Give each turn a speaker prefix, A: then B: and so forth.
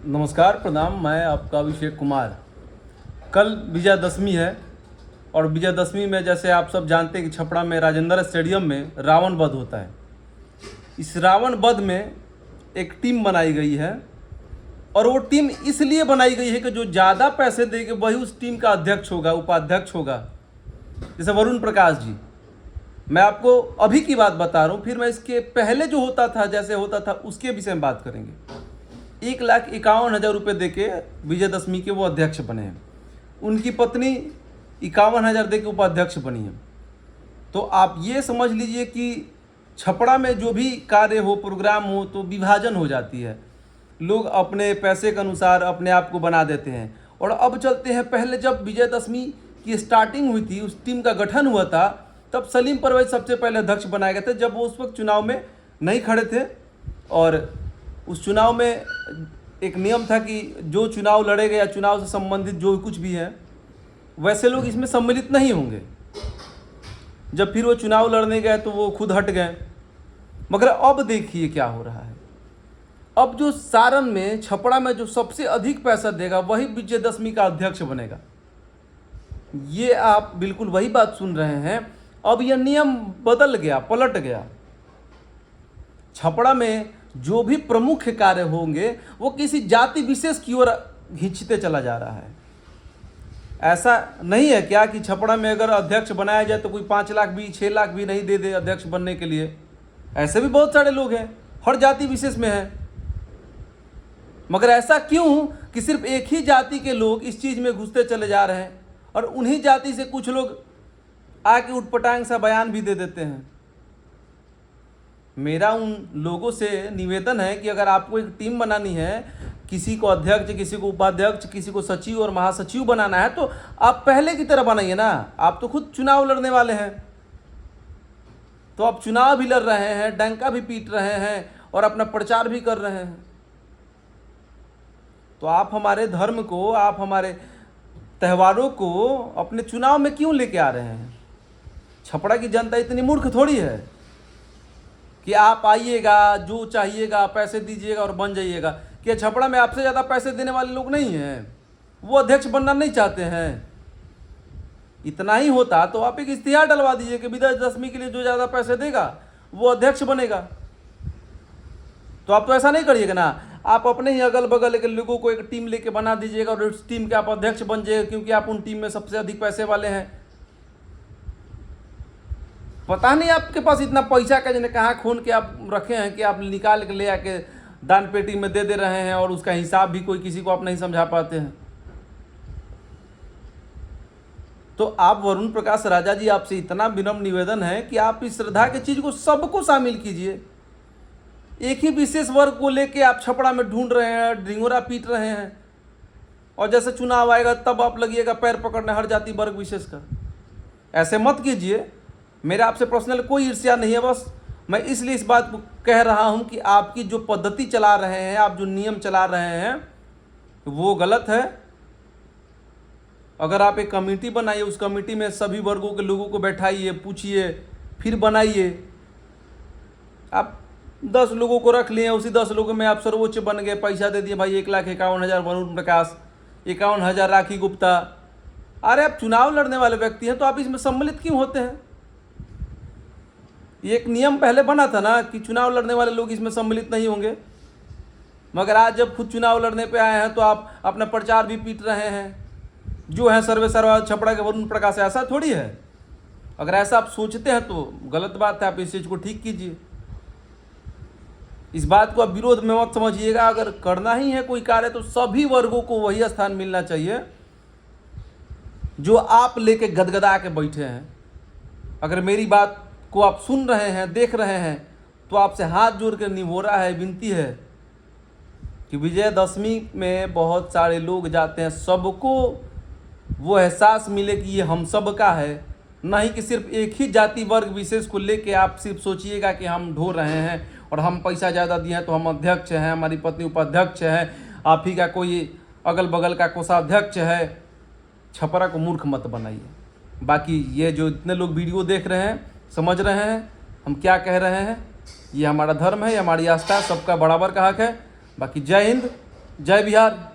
A: नमस्कार, प्रणाम। मैं आपका अभिषेक कुमार। कल विजयदशमी है और विजयदशमी में जैसे आप सब जानते हैं कि छपरा में राजेंद्र स्टेडियम में रावण वध होता है। इस रावण वध में एक टीम बनाई गई है और वो टीम इसलिए बनाई गई है कि जो ज़्यादा पैसे देगा वही उस टीम का अध्यक्ष होगा, उपाध्यक्ष होगा। जैसे वरुण प्रकाश जी, मैं आपको अभी की बात बता रहा हूँ, फिर मैं इसके पहले जो होता था जैसे होता था उसके विषय में बात करेंगे। 1,51,000 रुपये देके विजयदशमी के वो अध्यक्ष बने हैं। उनकी पत्नी 51,000 देके उपाध्यक्ष बनी है। तो आप ये समझ लीजिए कि छपरा में जो भी कार्य हो, प्रोग्राम हो, तो विभाजन हो जाती है। लोग अपने पैसे के अनुसार अपने आप को बना देते हैं। और अब चलते हैं, पहले जब विजयदशमी की स्टार्टिंग हुई थी, उस टीम का गठन हुआ था, तब सलीम परवेज सबसे पहले अध्यक्ष बनाए गए थे, जब वो उस वक्त चुनाव में नहीं खड़े थे। और उस चुनाव में एक नियम था कि जो चुनाव लड़ेगा या चुनाव से संबंधित जो कुछ भी है, वैसे लोग इसमें सम्मिलित नहीं होंगे। जब फिर वो चुनाव लड़ने गए तो वो खुद हट गए। मगर अब देखिए क्या हो रहा है। अब जो सारण में, छपरा में जो सबसे अधिक पैसा देगा वही विजयदशमी का अध्यक्ष बनेगा। ये आप बिल्कुल वही बात सुन रहे हैं। अब यह नियम बदल गया, पलट गया। छपरा में जो भी प्रमुख कार्य होंगे वो किसी जाति विशेष की ओर खींचते चला जा रहा है। ऐसा नहीं है क्या कि छपरा में अगर अध्यक्ष बनाया जाए तो कोई 5 लाख भी, 6 लाख भी नहीं दे दे अध्यक्ष बनने के लिए। ऐसे भी बहुत सारे लोग हैं, हर जाति विशेष में है। मगर ऐसा क्यों कि सिर्फ एक ही जाति के लोग इस चीज़ में घुसते चले जा रहे हैं और उन्हीं जाति से कुछ लोग आके उटपटांग सा बयान भी दे देते हैं। मेरा उन लोगों से निवेदन है कि अगर आपको एक टीम बनानी है, किसी को अध्यक्ष, किसी को उपाध्यक्ष, किसी को सचिव और महासचिव बनाना है, तो आप पहले की तरह बनाइए ना। आप तो खुद चुनाव लड़ने वाले हैं, तो आप चुनाव भी लड़ रहे हैं, डंका भी पीट रहे हैं और अपना प्रचार भी कर रहे हैं। तो आप हमारे धर्म को, आप हमारे त्योहारों को अपने चुनाव में क्यों लेके आ रहे हैं? छपरा की जनता इतनी मूर्ख थोड़ी है कि आप आइएगा, जो चाहिएगा पैसे दीजिएगा और बन जाइएगा। कि छपरा में आपसे ज़्यादा पैसे देने वाले लोग नहीं हैं, वो अध्यक्ष बनना नहीं चाहते हैं। इतना ही होता तो आप एक इश्तिहार डलवा दीजिए कि विजयदशमी के लिए जो ज़्यादा पैसे देगा वो अध्यक्ष बनेगा। तो आप तो ऐसा नहीं करिएगा ना। आप अपने ही अगल बगल के लोगों को एक टीम लेके बना दीजिएगा और उस टीम के आप अध्यक्ष बन जाइएगा, क्योंकि आप उन टीम में सबसे अधिक पैसे वाले हैं। पता नहीं आपके पास इतना पैसा का जिन्हें कहाँ खून के आप रखे हैं कि आप निकाल के ले आके दान पेटी में दे रहे हैं और उसका हिसाब भी कोई किसी को आप नहीं समझा पाते हैं। तो आप वरुण प्रकाश राजा जी, आपसे इतना विनम्र निवेदन है कि आप इस श्रद्धा की चीज को सबको शामिल कीजिए। एक ही विशेष वर्ग को लेके आप छपरा में ढूंढ रहे हैं, ढिंगोरा पीट रहे हैं, और जैसे चुनाव आएगा तब आप लगिएगा पैर पकड़ने हर जाति वर्ग विशेष का। ऐसे मत कीजिए। मेरा आपसे पर्सनल कोई ईर्ष्या नहीं है, बस मैं इसलिए इस बात को कह रहा हूं कि आपकी जो पद्धति चला रहे हैं, आप जो नियम चला रहे हैं, वो गलत है। अगर आप एक कमेटी बनाइए, उस कमेटी में सभी वर्गों के लोगों को बैठाइए, पूछिए, फिर बनाइए। आप 10 लोगों को रख लिए, उसी 10 लोगों में आप सर्वोच्च बन गए, पैसा दे दिए भाई 1,51,000 वरुण प्रकाश, 51,000 राखी गुप्ता। अरे आप चुनाव लड़ने वाले व्यक्ति हैं तो आप इसमें सम्मिलित क्यों होते हैं? ये एक नियम पहले बना था ना कि चुनाव लड़ने वाले लोग इसमें सम्मिलित नहीं होंगे। मगर आज जब खुद चुनाव लड़ने पे आए हैं तो आप अपना प्रचार भी पीट रहे हैं। जो है सर्वे सर्वा छपरा के वरुण प्रकाश, ऐसा थोड़ी है। अगर ऐसा आप सोचते हैं तो गलत बात है, आप इस चीज़ को ठीक कीजिए। इस बात को आप विरोध में मत समझिएगा। अगर करना ही है कोई कार्य तो सभी वर्गों को वही स्थान मिलना चाहिए जो आप लेके गदगदा के बैठे हैं। अगर मेरी बात को आप सुन रहे हैं, देख रहे हैं, तो आपसे हाथ जोड़ कर निभोरा है, विनती है कि विजयदशमी में बहुत सारे लोग जाते हैं, सबको वो एहसास मिले कि ये हम सब का है, नहीं कि सिर्फ एक ही जाति वर्ग विशेष को लेके आप सिर्फ सोचिएगा कि हम ढो रहे हैं और हम पैसा ज़्यादा दिए हैं तो हम अध्यक्ष हैं, हमारी पत्नी उपाध्यक्ष है, आप ही का कोई अगल बगल का कोषाध्यक्ष है। छपरा को मूर्ख मत बनाइए। बाकी ये जो इतने लोग वीडियो देख रहे हैं, समझ रहे हैं हम क्या कह रहे हैं। ये हमारा धर्म है, ये हमारी आस्था, सबका बराबर का हक है। बाकी जय हिंद, जय बिहार।